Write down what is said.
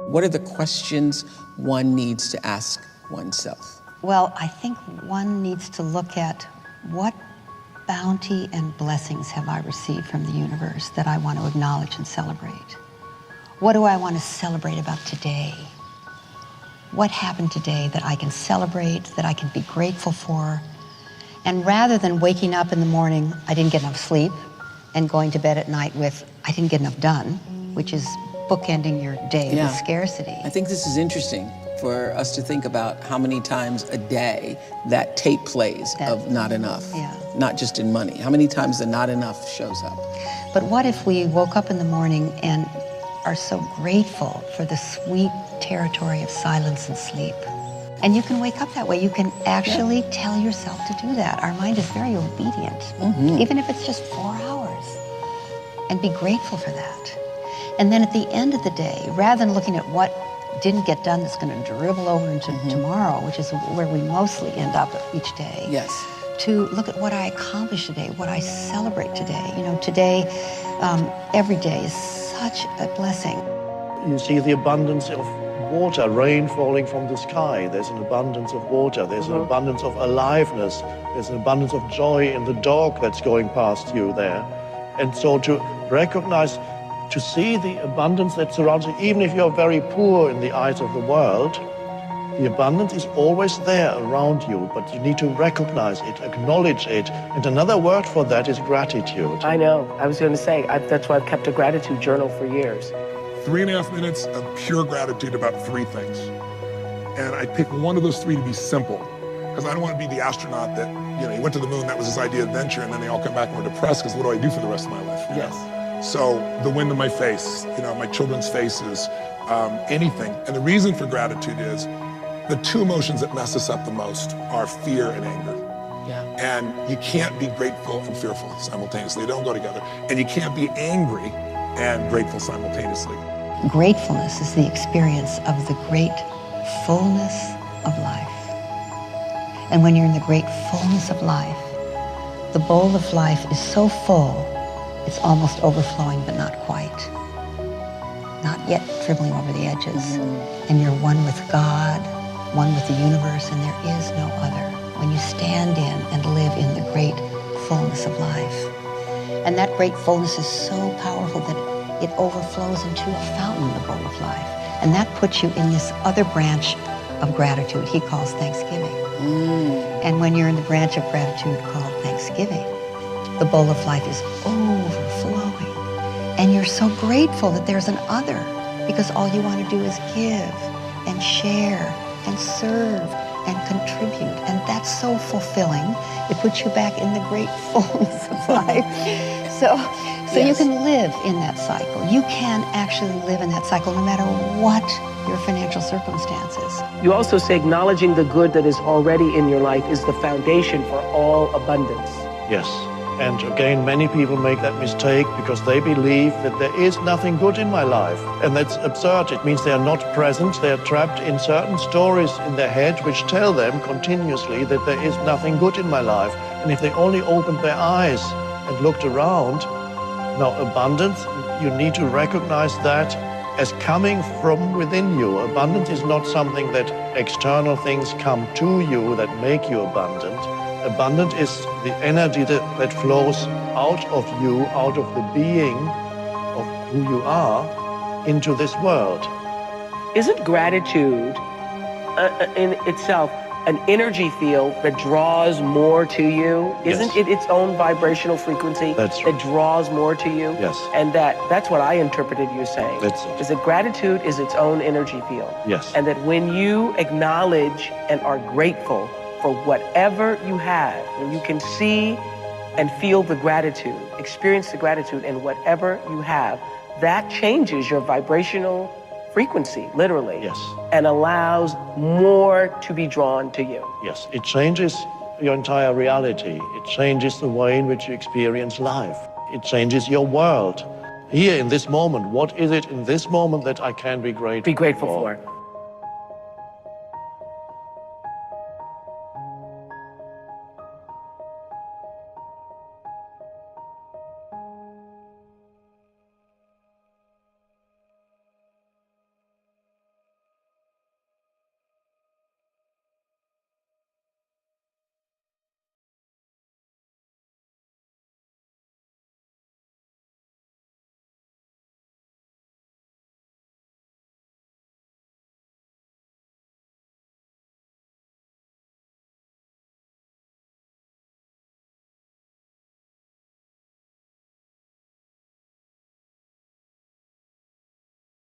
What are the questions one needs to ask oneself? Well, I think one needs to look at what bounty and blessings have I received from the universe that I want to acknowledge and celebrate? What do I want to celebrate about today? What happened today that I can celebrate, that I can be grateful for? And rather than waking up in the morning, I didn't get enough sleep, and going to bed at night with, I didn't get enough done, which is bookending your day with scarcity. I think this is interesting for us to think about how many times a day that tape plays of not enough, not just in money. How many times the not enough shows up? But what if we woke up in the morning and are so grateful for the sweet territory of silence and sleep? And you can wake up that way. You can actually tell yourself to do that. Our mind is very obedient, even if it's just 4 hours. And be grateful for that. And then at the end of the day, rather than looking at what didn't get done that's going to dribble over into tomorrow, which is where we mostly end up each day, to look at what I accomplished today, what I celebrate today. You know, today, every day is such a blessing. You see the abundance of water, rain falling from the sky. There's an abundance of water. There's an abundance of aliveness. There's an abundance of joy in the dog that's going past you there. And so to recognize, to see the abundance that surrounds you, even if you're very poor in the eyes of the world, the abundance is always there around you, but you need to recognize it, acknowledge it. And another word for that is gratitude. I know. I was going to say, that's why I've kept a gratitude journal for years. 3.5 minutes of pure gratitude about 3 things. And I pick one of those 3 to be simple, because I don't want to be the astronaut that, you know, he went to the moon, that was his idea of adventure, and then they all come back and were depressed because what do I do for the rest of my life? You know? So the wind in my face, you know, my children's faces, anything. And the reason for gratitude is the 2 emotions that mess us up the most are fear and anger. And you can't be grateful and fearful simultaneously. They don't go together. And you can't be angry and grateful simultaneously. Gratefulness is the experience of the great fullness of life. And when you're in the great fullness of life, the bowl of life is so full, it's almost overflowing, but not quite. Not yet dribbling over the edges. And you're one with God, one with the universe, and there is no other. When you stand in and live in the great fullness of life. And that great fullness is so powerful that it overflows into a fountain, the bowl of life. And that puts you in this other branch of gratitude he calls Thanksgiving. And when you're in the branch of gratitude called Thanksgiving, the bowl of life is overflowing. And you're so grateful that there's an other, because all you want to do is give and share and serve and contribute. And that's so fulfilling. It puts you back in the great fullness of life. So you can live in that cycle. You can actually live in that cycle no matter what your financial circumstances. You also say acknowledging the good that is already in your life is the foundation for all abundance. Yes. And again, many people make that mistake because they believe that there is nothing good in my life. And that's absurd. It means they are not present. They are trapped in certain stories in their head which tell them continuously that there is nothing good in my life. And if they only opened their eyes and looked around, now abundance, you need to recognize that as coming from within you. Abundance is not something that external things come to you that make you abundant. Abundant is the energy that flows out of you, out of the being of who you are, into this world. Isn't gratitude in itself an energy field that draws more to you? Isn't it its own vibrational frequency that draws more to you? Yes. And that's what I interpreted you saying. That's it. Is that gratitude is its own energy field. Yes. And that when you acknowledge and are grateful for whatever you have, when you can see and feel the gratitude, experience the gratitude in whatever you have, that changes your vibrational frequency, literally. Yes. And allows more to be drawn to you. Yes, it changes your entire reality. It changes the way in which you experience life. It changes your world. Here in this moment, what is it in this moment that I can be grateful for? Be grateful for.